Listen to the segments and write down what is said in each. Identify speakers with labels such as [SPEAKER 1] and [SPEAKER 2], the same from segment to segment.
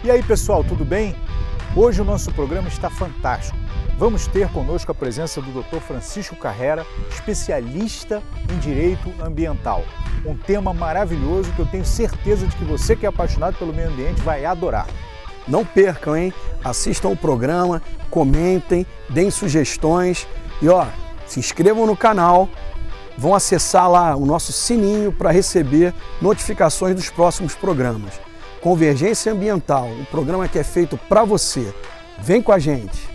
[SPEAKER 1] E aí pessoal, tudo bem? Hoje o nosso programa está fantástico. Vamos ter conosco a presença do Dr. Francisco Carrera, especialista em direito ambiental. Um tema maravilhoso que eu tenho certeza de que você que é apaixonado pelo meio ambiente vai adorar.
[SPEAKER 2] Não percam, hein? Assistam o programa, comentem, deem sugestões e se inscrevam no canal. Vão acessar lá o nosso sininho para receber notificações dos próximos programas. Convergência Ambiental, um programa que é feito para você. Vem com a gente!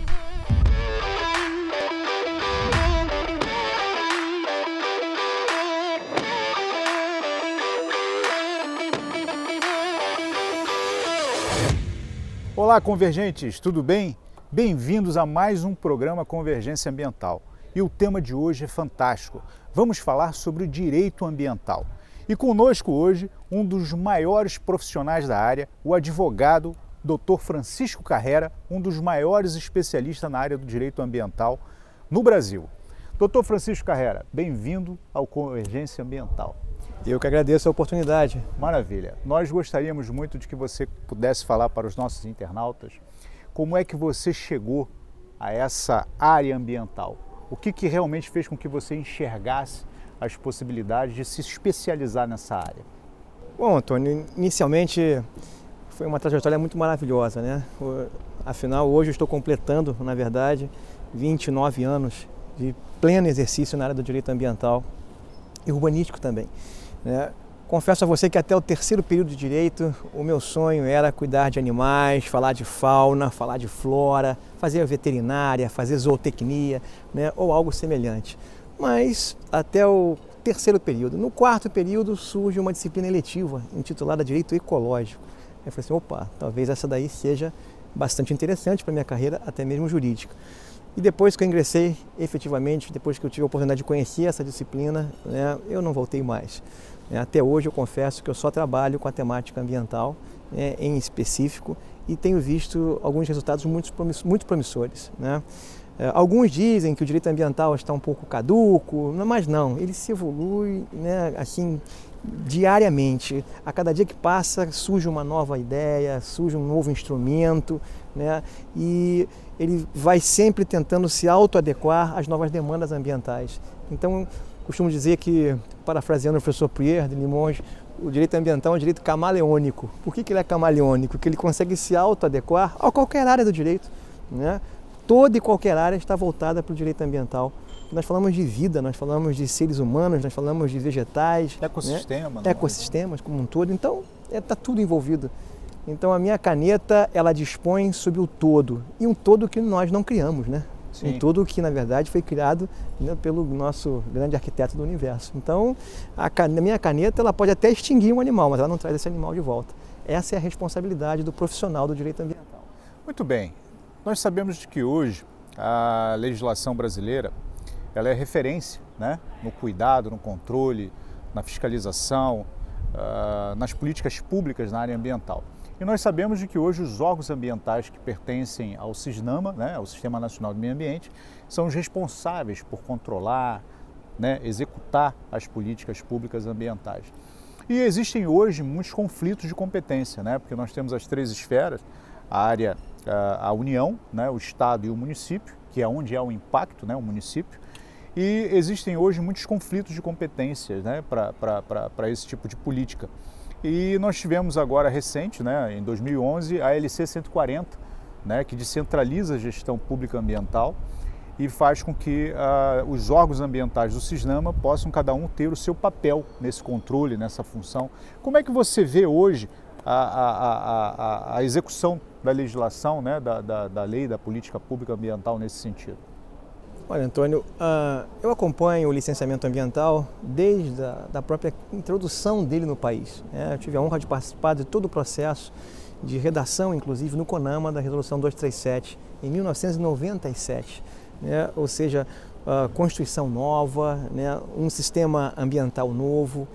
[SPEAKER 1] Olá, convergentes, tudo bem? Bem-vindos a mais um programa Convergência Ambiental. E o tema de hoje é fantástico. Vamos falar sobre o direito ambiental. E conosco hoje, um dos maiores profissionais da área, o advogado Dr. Francisco Carrera, um dos maiores especialistas na área do direito ambiental no Brasil. Dr. Francisco Carrera, bem-vindo ao Convergência Ambiental.
[SPEAKER 3] Eu que agradeço a oportunidade.
[SPEAKER 1] Maravilha. Nós gostaríamos muito de que você pudesse falar para os nossos internautas como é que você chegou a essa área ambiental. O que realmente fez com que você enxergasse as possibilidades de se especializar nessa área?
[SPEAKER 3] Bom, Antônio, inicialmente foi uma trajetória muito maravilhosa, né? Afinal, hoje eu estou completando, na verdade, 29 anos de pleno exercício na área do direito ambiental e urbanístico também, né? Confesso a você que até o terceiro período de direito, o meu sonho era cuidar de animais, falar de fauna, falar de flora, fazer veterinária, fazer zootecnia, né? Ou algo semelhante. Mas até o terceiro período. No quarto período surge uma disciplina eletiva intitulada Direito Ecológico. Eu falei assim, opa, talvez essa daí seja bastante interessante para a minha carreira, até mesmo jurídica. E depois que eu ingressei, efetivamente, depois que eu tive a oportunidade de conhecer essa disciplina, né, eu não voltei mais. Até hoje eu confesso que eu só trabalho com a temática ambiental, né, em específico, e tenho visto alguns resultados muito promissores, né? Alguns dizem que o direito ambiental está um pouco caduco, mas não, ele se evolui, né, assim, diariamente. A cada dia que passa surge uma nova ideia, surge um novo instrumento, né, e ele vai sempre tentando se autoadequar às novas demandas ambientais. Então, costumo dizer que, parafraseando o professor Pierre de Limoges, o direito ambiental é um direito camaleônico. Por que ele é camaleônico? Porque ele consegue se autoadequar a qualquer área do direito, né? Toda e qualquer área está voltada para o direito ambiental. Nós falamos de vida, nós falamos de seres humanos, nós falamos de vegetais,
[SPEAKER 1] ecossistema,
[SPEAKER 3] né? Ecossistemas como um todo. Então, está tudo envolvido. Então, a minha caneta, ela dispõe sobre o todo. E um todo que nós não criamos, né?
[SPEAKER 1] Sim.
[SPEAKER 3] Um todo que, na verdade, foi criado, né, pelo nosso grande arquiteto do universo. Então, a minha caneta, ela pode até extinguir um animal, mas ela não traz esse animal de volta. Essa é a responsabilidade do profissional do direito ambiental.
[SPEAKER 1] Muito bem. Nós sabemos de que hoje a legislação brasileira ela é referência, né, no cuidado, no controle, na fiscalização, nas políticas públicas na área ambiental. E nós sabemos de que hoje os órgãos ambientais que pertencem ao SISNAMA, né, ao Sistema Nacional do Meio Ambiente, são os responsáveis por controlar, né, executar as políticas públicas ambientais. E existem hoje muitos conflitos de competência, né, porque nós temos as três esferas, a União, né, o Estado e o município, que é onde há o impacto, né, o município, e existem hoje muitos conflitos de competências, né, para esse tipo de política. E nós tivemos agora recente, né, em 2011, a LC 140, né, que descentraliza a gestão pública ambiental e faz com que os órgãos ambientais do SISNAMA possam cada um ter o seu papel nesse controle, nessa função. Como é que você vê hoje a execução da legislação, né, da lei, da política pública ambiental nesse sentido?
[SPEAKER 3] Olha, Antônio, eu acompanho o licenciamento ambiental desde a própria introdução dele no país, né? Eu tive a honra de participar de todo o processo de redação, inclusive no CONAMA, da Resolução 237, em 1997, né? Ou seja, Constituição nova, né? Um sistema ambiental novo.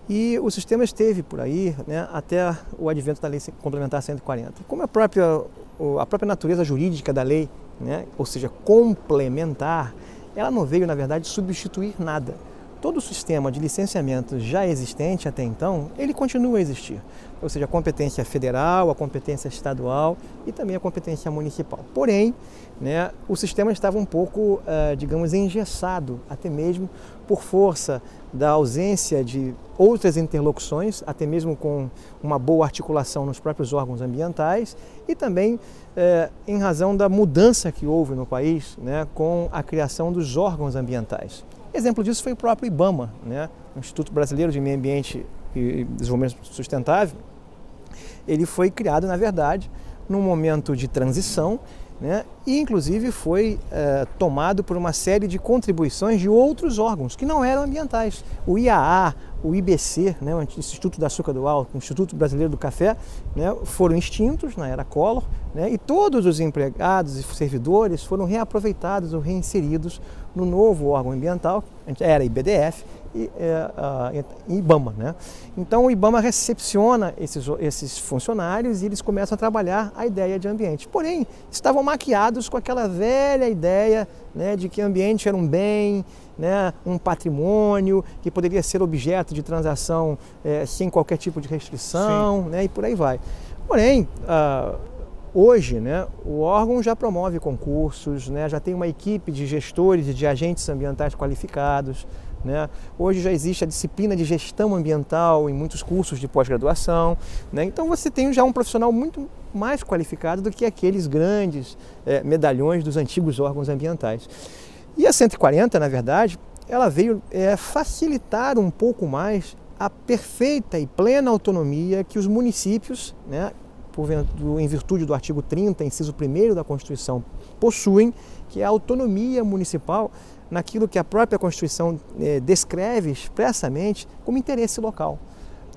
[SPEAKER 3] E o sistema esteve por aí, né, até o advento da Lei Complementar 140. Como a própria natureza jurídica da lei, né, ou seja, complementar, ela não veio, na verdade, substituir nada. todo o sistema de licenciamento já existente até então, ele continua a existir. Ou seja, a competência federal, a competência estadual e também a competência municipal. Porém, né, o sistema estava um pouco, digamos, engessado, até mesmo por força da ausência de outras interlocuções, até mesmo com uma boa articulação nos próprios órgãos ambientais e também em razão da mudança que houve no país, né, com a criação dos órgãos ambientais. Exemplo disso foi o próprio IBAMA, né, o Instituto Brasileiro de Meio Ambiente e Desenvolvimento Sustentável. Ele foi criado, na verdade, num momento de transição, né, e inclusive foi tomado por uma série de contribuições de outros órgãos que não eram ambientais. O IAA, o IBC, né, o Instituto do Açúcar do Álcool, o Instituto Brasileiro do Café, né, foram extintos na era Collor, né, e todos os empregados e servidores foram reaproveitados ou reinseridos no novo órgão ambiental, era IBDF, e IBAMA, né? Então o IBAMA recepciona esses funcionários e eles começam a trabalhar a ideia de ambiente. Porém, estavam maquiados com aquela velha ideia, né, de que ambiente era um bem, né, um patrimônio que poderia ser objeto de transação sem qualquer tipo de restrição, né, e por aí vai. Porém, hoje, né, o órgão já promove concursos, né, já tem uma equipe de gestores e de agentes ambientais qualificados, né? Hoje já existe a disciplina de gestão ambiental em muitos cursos de pós-graduação, né? Então você tem já um profissional muito mais qualificado do que aqueles grandes medalhões dos antigos órgãos ambientais. E a 140, na verdade, ela veio facilitar um pouco mais a perfeita e plena autonomia que os municípios, né, em virtude do artigo 30, inciso 1º da Constituição, possuem, que é a autonomia municipal naquilo que a própria Constituição descreve expressamente como interesse local.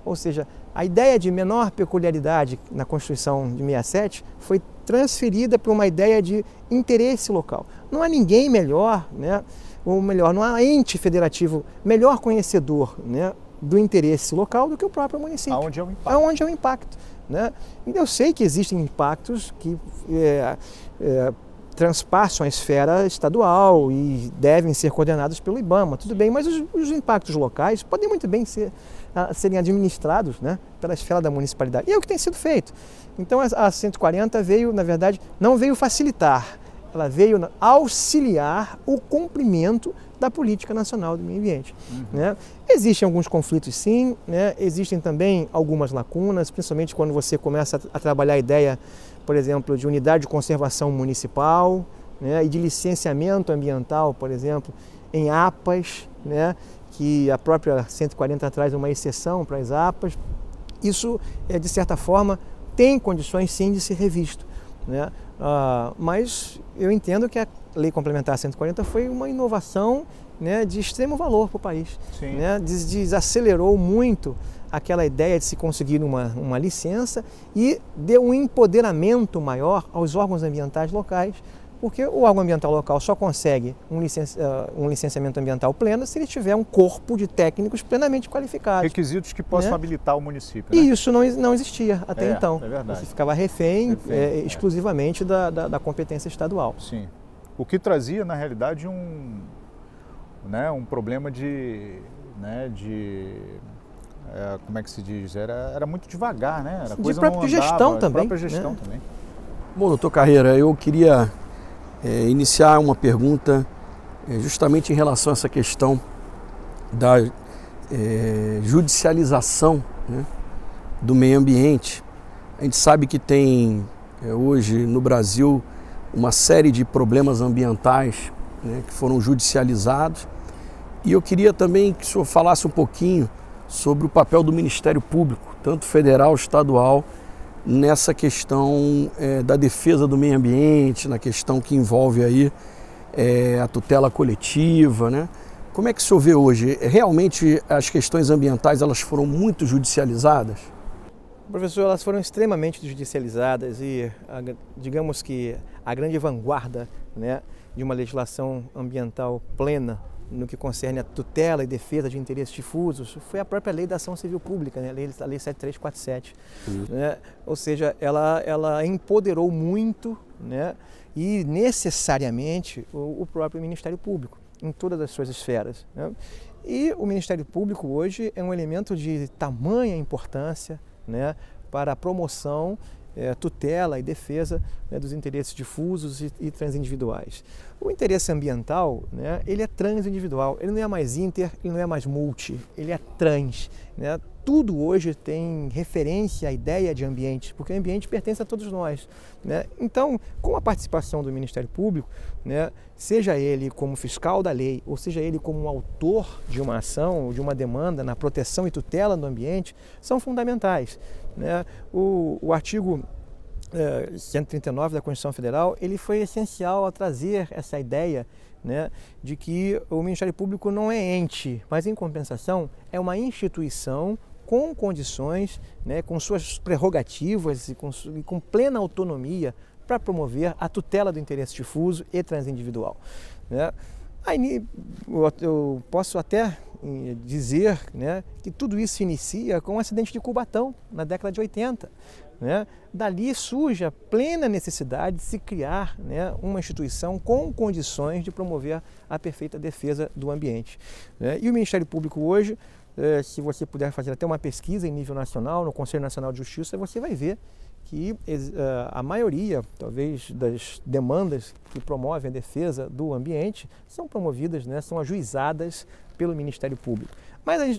[SPEAKER 3] Ou seja, a ideia de menor peculiaridade na Constituição de 67 foi transferida para uma ideia de interesse local. Não há ninguém melhor, né, ou melhor, não há ente federativo melhor conhecedor, né, do interesse local do que o próprio município.
[SPEAKER 1] Aonde é o impacto.
[SPEAKER 3] Aonde é o impacto, né? Eu sei que existem impactos que transpassam a esfera estadual e devem ser coordenados pelo IBAMA, tudo bem, mas os impactos locais podem muito bem serem administrados, né, pela esfera da municipalidade. E é o que tem sido feito. Então a 140 veio, na verdade, não veio facilitar, ela veio auxiliar o cumprimento da Política Nacional do Meio Ambiente. Né? Existem alguns conflitos, sim, né? Existem também algumas lacunas, principalmente quando você começa a trabalhar a ideia, por exemplo, de unidade de conservação municipal, né, e de licenciamento ambiental, por exemplo, em APAs, né, que a própria 140 traz uma exceção para as APAs. Isso, de certa forma, tem condições, sim, de ser revisto, né? Mas eu entendo que a Lei Complementar 140 foi uma inovação, né, de extremo valor para o país. Né? Desacelerou muito aquela ideia de se conseguir uma licença e deu um empoderamento maior aos órgãos ambientais locais, porque o órgão ambiental local só consegue um licenciamento ambiental pleno se ele tiver um corpo de técnicos plenamente qualificados.
[SPEAKER 1] Requisitos que possam, né, habilitar o município. Né?
[SPEAKER 3] E isso não existia até então.
[SPEAKER 1] É verdade.
[SPEAKER 3] Você ficava refém exclusivamente da competência estadual.
[SPEAKER 1] Sim. O que trazia, na realidade, um problema como é que se diz? Era muito devagar, né? Era coisa
[SPEAKER 3] de própria gestão também.
[SPEAKER 1] De própria gestão também.
[SPEAKER 2] Bom, doutor Carreira, eu queria iniciar uma pergunta justamente em relação a essa questão da judicialização, né, do meio ambiente. A gente sabe que tem hoje no Brasil uma série de problemas ambientais, né, que foram judicializados, e eu queria também que o senhor falasse um pouquinho sobre o papel do Ministério Público, tanto federal, estadual, nessa questão da defesa do meio ambiente, na questão que envolve aí a tutela coletiva, né? Como é que o senhor vê hoje? Realmente as questões ambientais elas foram muito judicializadas?
[SPEAKER 3] Professor, elas foram extremamente judicializadas e digamos que a grande vanguarda, né, de uma legislação ambiental plena no que concerne a tutela e defesa de interesses difusos foi a própria Lei da Ação Civil Pública, né, a Lei 7347. Né? Ou seja, ela empoderou muito, né, e necessariamente o próprio Ministério Público em todas as suas esferas. Né? E o Ministério Público hoje é um elemento de tamanha importância, né, para a promoção, tutela e defesa, né, dos interesses difusos e transindividuais. O interesse ambiental, né, ele é transindividual, ele não é mais inter, ele não é mais multi, ele é trans, né? Tudo hoje tem referência à ideia de ambiente, porque o ambiente pertence a todos nós, né? Então, com a participação do Ministério Público, né, seja ele como fiscal da lei, ou seja ele como autor de uma ação ou de uma demanda na proteção e tutela do ambiente, são fundamentais, né? O artigo 139 da Constituição Federal, ele foi essencial a trazer essa ideia, né, de que o Ministério Público não é ente, mas em compensação é uma instituição com condições, né, com suas prerrogativas e com plena autonomia para promover a tutela do interesse difuso e transindividual, né? Aí eu posso até dizer, né, que tudo isso se inicia com o acidente de Cubatão, na década de 80. Né? Dali surge a plena necessidade de se criar, né, uma instituição com condições de promover a perfeita defesa do ambiente, né? E o Ministério Público hoje, se você puder fazer até uma pesquisa em nível nacional, no Conselho Nacional de Justiça, você vai ver que a maioria, talvez, das demandas que promovem a defesa do ambiente são promovidas, né, são ajuizadas pelo Ministério Público.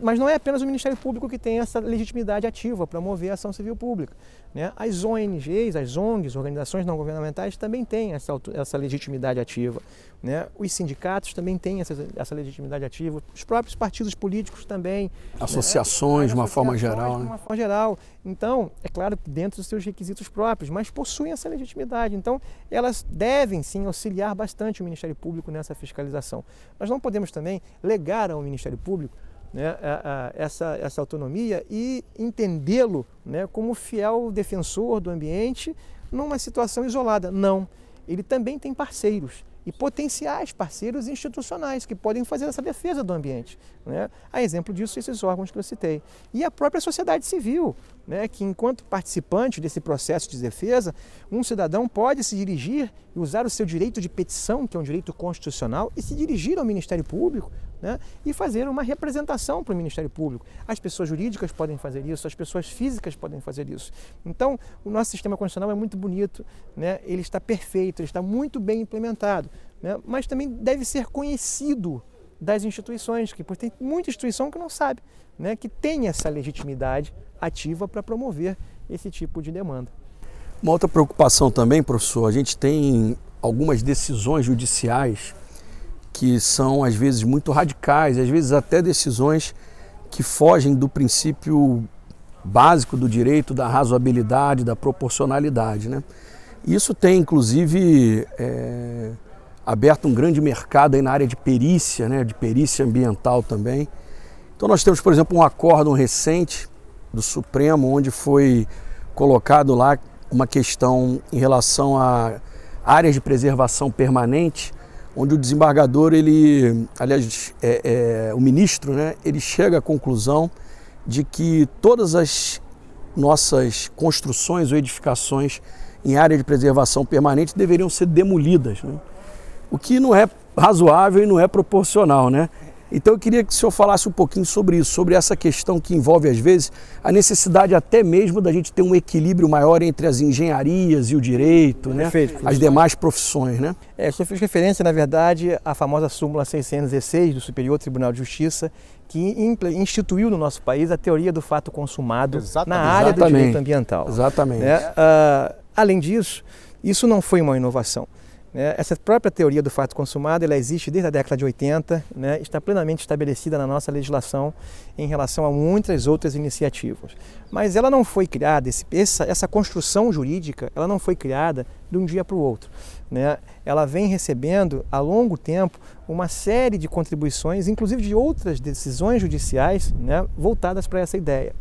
[SPEAKER 3] Mas não é apenas o Ministério Público que tem essa legitimidade ativa para promover a ação civil pública, né? As ONGs, as ONGs, organizações não governamentais, também têm essa legitimidade ativa, né? Os sindicatos também têm essa legitimidade ativa, os próprios partidos políticos também.
[SPEAKER 2] Associações, né? De uma forma geral.
[SPEAKER 3] De uma forma geral. Então, é claro que dentro dos seus requisitos próprios, mas possuem essa legitimidade. Então, elas devem sim auxiliar bastante o Ministério Público nessa fiscalização. Nós não podemos também legar ao Ministério Público, né, essa autonomia e entendê-lo, né, como fiel defensor do ambiente numa situação isolada. Não, ele também tem parceiros e potenciais parceiros institucionais que podem fazer essa defesa do ambiente, né? A exemplo disso, esses órgãos que eu citei. E a própria sociedade civil, né, que enquanto participante desse processo de defesa, um cidadão pode se dirigir e usar o seu direito de petição, que é um direito constitucional, e se dirigir ao Ministério Público, né, e fazer uma representação para o Ministério Público. As pessoas jurídicas podem fazer isso, as pessoas físicas podem fazer isso. Então, o nosso sistema constitucional é muito bonito, né, ele está perfeito, ele está muito bem implementado, né, mas também deve ser conhecido das instituições, porque tem muita instituição que não sabe, né, que tem essa legitimidade ativa para promover esse tipo de demanda.
[SPEAKER 2] Uma outra preocupação também, professor, a gente tem algumas decisões judiciais que são às vezes muito radicais, às vezes até decisões que fogem do princípio básico do direito, da razoabilidade, da proporcionalidade, né? Isso tem inclusive aberto um grande mercado aí na área de perícia, né, de perícia ambiental também. Então nós temos, por exemplo, um acórdão recente do Supremo, onde foi colocado lá uma questão em relação a áreas de preservação permanente, onde o desembargador, o ministro, né, ele chega à conclusão de que todas as nossas construções ou edificações em área de preservação permanente deveriam ser demolidas, né? O que não é razoável e não é proporcional, né? Então eu queria que o senhor falasse um pouquinho sobre isso, sobre essa questão que envolve às vezes a necessidade até mesmo da gente ter um equilíbrio maior entre as engenharias e o direito, né?
[SPEAKER 3] Perfeito,
[SPEAKER 2] as demais profissões, né?
[SPEAKER 3] O senhor fez referência, na verdade, à famosa súmula 616 do Superior Tribunal de Justiça, que instituiu no nosso país a teoria do fato consumado na área do direito ambiental.
[SPEAKER 2] Exatamente.
[SPEAKER 3] Além disso, isso não foi uma inovação. Essa própria teoria do fato consumado, ela existe desde a década de 80, né, está plenamente estabelecida na nossa legislação em relação a muitas outras iniciativas. Mas ela não foi criada, essa construção jurídica, ela não foi criada de um dia para o outro, né? Ela vem recebendo, a longo tempo, uma série de contribuições, inclusive de outras decisões judiciais, né, voltadas para essa ideia.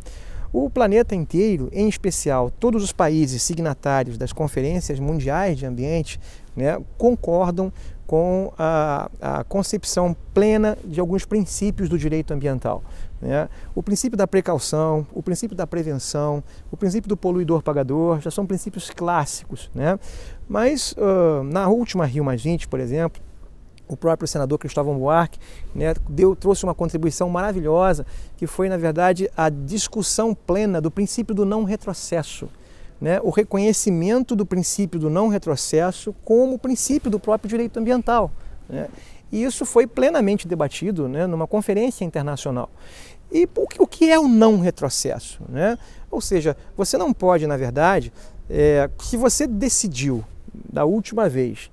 [SPEAKER 3] O planeta inteiro, em especial todos os países signatários das conferências mundiais de ambiente, né, concordam com a concepção plena de alguns princípios do direito ambiental, né? O princípio da precaução, o princípio da prevenção, o princípio do poluidor-pagador, já são princípios clássicos, né? Mas na última Rio+20, por exemplo, o próprio senador Cristóvão Buarque, né, trouxe uma contribuição maravilhosa, que foi, na verdade, a discussão plena do princípio do não retrocesso, né, o reconhecimento do princípio do não retrocesso como princípio do próprio direito ambiental, né, e isso foi plenamente debatido, né, numa conferência internacional. E o que é o não retrocesso, né? Ou seja, você não pode, na verdade, se você decidiu da última vez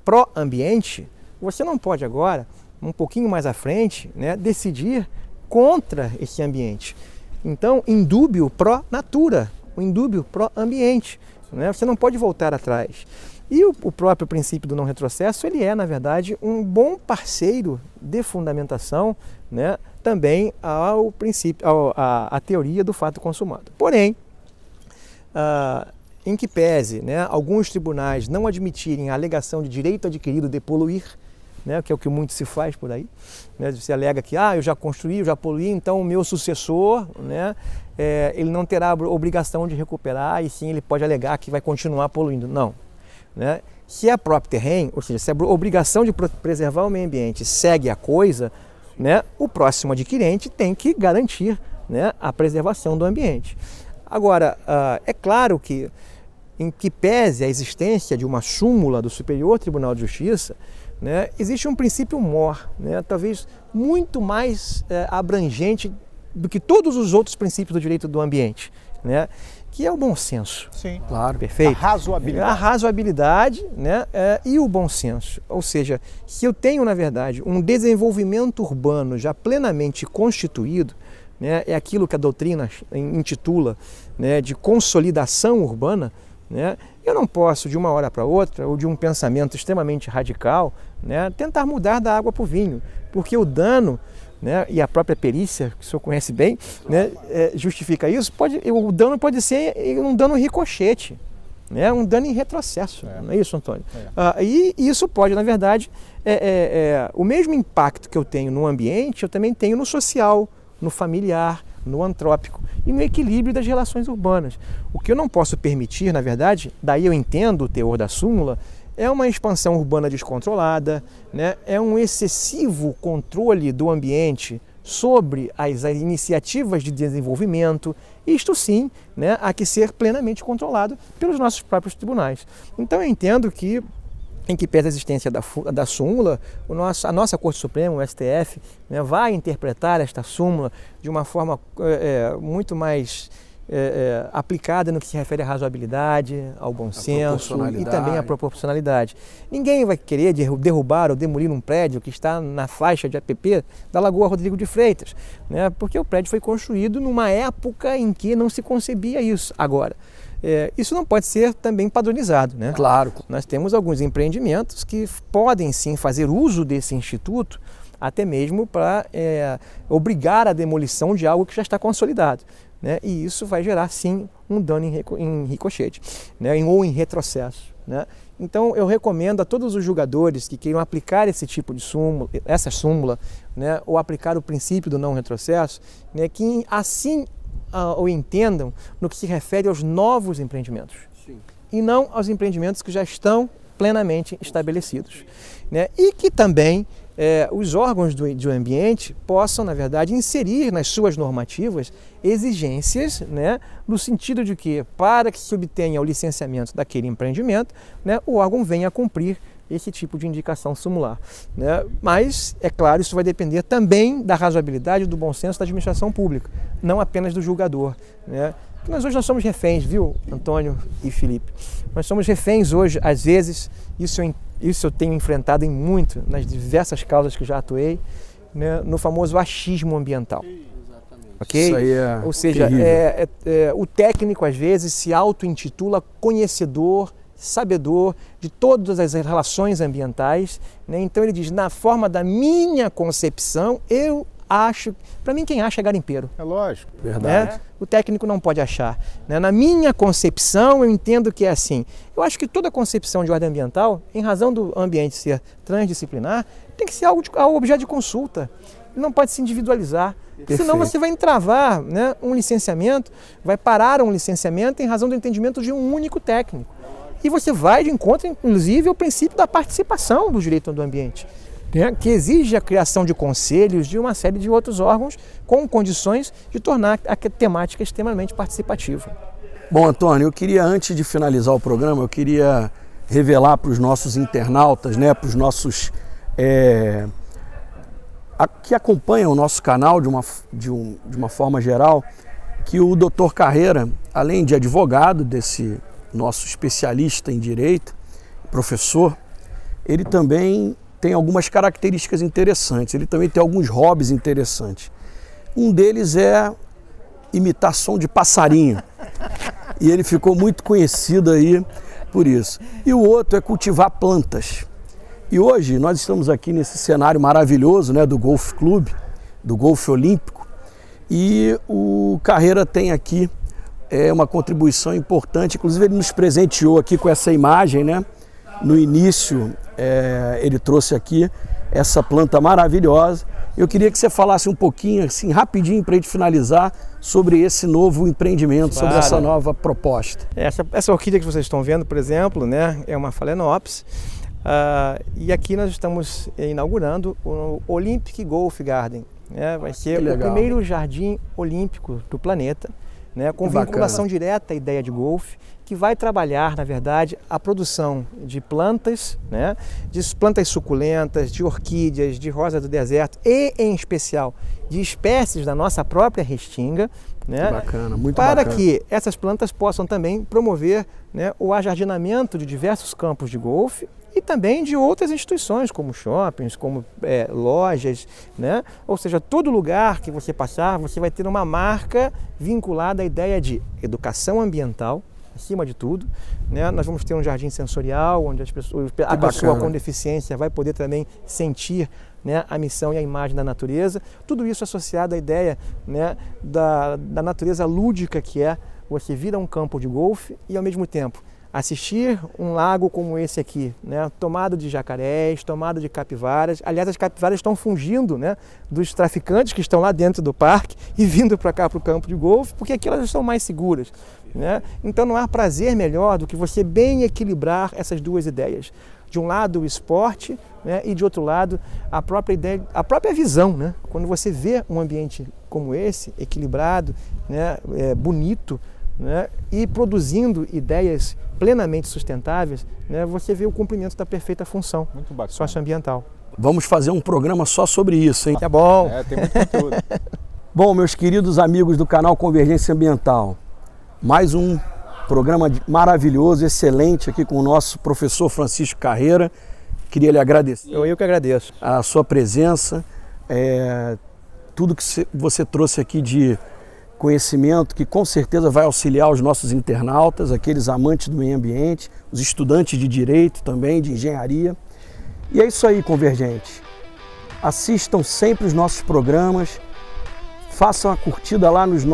[SPEAKER 3] pró-ambiente, você não pode agora, um pouquinho mais à frente, né, decidir contra esse ambiente. Então, indúbio pró-natura, o indúbio pró-ambiente, né? Você não pode voltar atrás. E o próprio princípio do não retrocesso, ele é, na verdade, um bom parceiro de fundamentação, né, também ao princípio, à teoria do fato consumado. Porém, em que pese, né, alguns tribunais não admitirem a alegação de direito adquirido de poluir, né, que é o que muito se faz por aí, né, você alega que eu já construí, eu já poluí, então o meu sucessor, né, ele não terá a obrigação de recuperar, e sim ele pode alegar que vai continuar poluindo. Não. Né? Se a própria terreno, ou seja, se a obrigação de preservar o meio ambiente segue a coisa, né, o próximo adquirente tem que garantir, né, a preservação do ambiente. Agora, é claro que, em que pese a existência de uma súmula do Superior Tribunal de Justiça, né, existe um princípio mor, né, talvez muito mais abrangente do que todos os outros princípios do direito do ambiente, né, que é o bom senso.
[SPEAKER 1] Sim,
[SPEAKER 3] claro, perfeito.
[SPEAKER 1] A razoabilidade.
[SPEAKER 3] A razoabilidade, né, e o bom senso. Ou seja, se eu tenho, na verdade, um desenvolvimento urbano já plenamente constituído, né, é aquilo que a doutrina intitula, né, de consolidação urbana, né, eu não posso, de uma hora para outra, ou de um pensamento extremamente radical, né, tentar mudar da água para o vinho, porque o dano, né, e a própria perícia, que o senhor conhece bem, né, justifica isso, o dano pode ser um dano ricochete, né, um dano em retrocesso, não é isso, Antônio? E isso pode, na verdade, o mesmo impacto que eu tenho no ambiente, eu também tenho no social, no familiar, no antrópico e no equilíbrio das relações urbanas. O que eu não posso permitir, na verdade, daí eu entendo o teor da súmula, é uma expansão urbana descontrolada, né? É um excessivo controle do ambiente sobre as iniciativas de desenvolvimento, isto sim, né, há que ser plenamente controlado pelos nossos próprios tribunais. Então eu entendo que, em que pese a existência da súmula, a nossa Corte Suprema, o STF, né, vai interpretar esta súmula de uma forma muito mais aplicada no que se refere à razoabilidade, ao bom senso e também à proporcionalidade. Ninguém vai querer derrubar ou demolir um prédio que está na faixa de APP da Lagoa Rodrigo de Freitas, né, porque o prédio foi construído numa época em que não se concebia isso. Agora, isso não pode ser também padronizado, né?
[SPEAKER 2] Claro.
[SPEAKER 3] Nós temos alguns empreendimentos que podem sim fazer uso desse instituto, até mesmo para obrigar a demolição de algo que já está consolidado, né? E isso vai gerar sim um dano em ricochete, né? Ou em retrocesso, né? Então eu recomendo a todos os julgadores que queiram aplicar esse tipo de súmula, essa súmula, né, ou aplicar o princípio do não retrocesso, né, que assim ou entendam no que se refere aos novos empreendimentos. Sim. E não aos empreendimentos que já estão plenamente estabelecidos, né? E que também os órgãos do ambiente possam, na verdade, inserir nas suas normativas exigências, né, no sentido de que, para que se obtenha o licenciamento daquele empreendimento, né, o órgão venha a cumprir esse tipo de indicação sumular, né? Mas, é claro, isso vai depender também da razoabilidade e do bom senso da administração pública, não apenas do julgador, né? Porque nós hoje não somos reféns, viu, Antônio e Felipe? Nós somos reféns hoje, às vezes, isso eu tenho enfrentado muito nas diversas causas que já atuei, né, no famoso achismo ambiental. Okay?
[SPEAKER 2] Isso aí é
[SPEAKER 3] Ou seja, o técnico às vezes se auto-intitula conhecedor, sabedor de todas as relações ambientais, né? Então ele diz, na forma da minha concepção, eu acho, para mim quem acha é garimpeiro.
[SPEAKER 1] É lógico.
[SPEAKER 2] Verdade.
[SPEAKER 3] Né? O técnico não pode achar, né? Na minha concepção, eu entendo que é assim. Eu acho que toda concepção de ordem ambiental, em razão do ambiente ser transdisciplinar, tem que ser algo objeto de consulta. Ele não pode se individualizar.
[SPEAKER 2] Perfeito.
[SPEAKER 3] Senão você vai entravar, né, um licenciamento, vai parar um licenciamento em razão do entendimento de um único técnico. E você vai de encontro, inclusive, ao princípio da participação do direito do ambiente, né, que exige a criação de conselhos, de uma série de outros órgãos com condições de tornar a temática extremamente participativa.
[SPEAKER 2] Bom, Antônio, eu queria, antes de finalizar o programa, eu queria revelar para os nossos internautas, né, para os nossos que acompanham o nosso canal de uma forma geral, que o Dr. Carreira, além de advogado, desse nosso especialista em direito, professor, ele também tem algumas características interessantes, ele também tem alguns hobbies interessantes. Um deles é imitar som de passarinho, e ele ficou muito conhecido aí por isso. E o outro é cultivar plantas. E hoje nós estamos aqui nesse cenário maravilhoso, né, do Golf Clube, do Golfe Olímpico, e o Carreira tem aqui uma contribuição importante. Inclusive ele nos presenteou aqui com essa imagem, né? No início ele trouxe aqui essa planta maravilhosa. Eu queria que você falasse um pouquinho, assim, rapidinho, para a gente finalizar, sobre esse novo empreendimento, sobre essa nova proposta.
[SPEAKER 3] Essa orquídea que vocês estão vendo, por exemplo, né, é uma Phalaenopsis. E aqui nós estamos inaugurando o Olympic Golf Garden, né? Vai ser o primeiro jardim olímpico do planeta, né? Com vinculação direta à ideia de golfe, que vai trabalhar, na verdade, a produção de plantas, né? De plantas suculentas, de orquídeas, de rosa do deserto e, em especial, de espécies da nossa própria restinga, né?
[SPEAKER 2] Bacana, muito
[SPEAKER 3] para
[SPEAKER 2] bacana.
[SPEAKER 3] Que essas plantas possam também promover, né, o ajardinamento de diversos campos de golfe e também de outras instituições, como shoppings, como lojas, né? Ou seja, todo lugar que você passar, você vai ter uma marca vinculada à ideia de educação ambiental, acima de tudo, né? Nós vamos ter um jardim sensorial, onde a pessoa com deficiência vai poder também sentir, né, a missão e a imagem da natureza. Tudo isso associado à ideia, né, da natureza lúdica que é você vir a um campo de golfe e, ao mesmo tempo, assistir um lago como esse aqui, né, tomado de jacarés, tomado de capivaras. Aliás, as capivaras estão fugindo, né, dos traficantes que estão lá dentro do parque e vindo para cá, para o campo de golfe, porque aqui elas estão mais seguras, né? Então não há prazer melhor do que você bem equilibrar essas duas ideias. De um lado o esporte, né, e de outro lado a própria ideia, a própria visão, né? Quando você vê um ambiente como esse, equilibrado, né, bonito, né, e produzindo ideias plenamente sustentáveis, né, você vê o cumprimento da perfeita função socioambiental.
[SPEAKER 2] Vamos fazer um programa só sobre isso, hein?
[SPEAKER 3] É bom.
[SPEAKER 1] Tem muito conteúdo.
[SPEAKER 2] Bom, meus queridos amigos do canal Convergência Ambiental, mais um programa maravilhoso, excelente aqui com o nosso professor Francisco Carreira. Queria lhe agradecer.
[SPEAKER 3] Eu que agradeço.
[SPEAKER 2] A sua presença, tudo que você trouxe aqui de conhecimento, que com certeza vai auxiliar os nossos internautas, aqueles amantes do meio ambiente, os estudantes de direito também, de engenharia. E é isso aí, Convergente. Assistam sempre os nossos programas, façam a curtida lá nas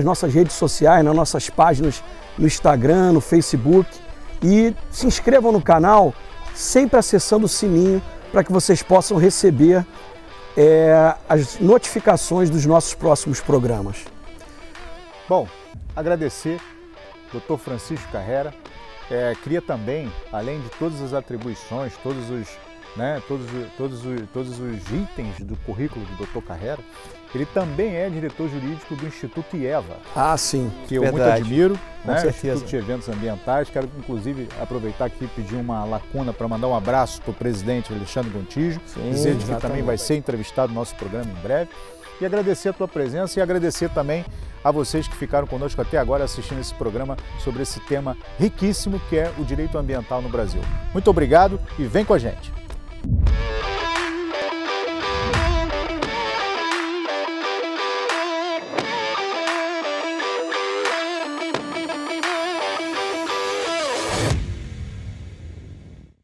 [SPEAKER 2] nossas redes sociais, nas nossas páginas no Instagram, no Facebook, e se inscrevam no canal, sempre acessando o sininho para que vocês possam receber as notificações dos nossos próximos programas.
[SPEAKER 1] Bom, agradecer Dr. Francisco Carreira. Queria também, além de todas as atribuições, todos os itens do currículo do Dr. Carreira, ele também é diretor jurídico do Instituto IEVA.
[SPEAKER 2] Ah, sim.
[SPEAKER 1] Que eu muito admiro,
[SPEAKER 3] né?
[SPEAKER 1] Instituto de Eventos Ambientais. Quero, inclusive, aproveitar aqui e pedir uma lacuna para mandar um abraço para o presidente Alexandre Gontijo, dizer que também vai ser entrevistado no nosso programa em breve. E agradecer a tua presença e agradecer também a vocês que ficaram conosco até agora assistindo esse programa sobre esse tema riquíssimo que é o direito ambiental no Brasil. Muito obrigado e vem com a gente!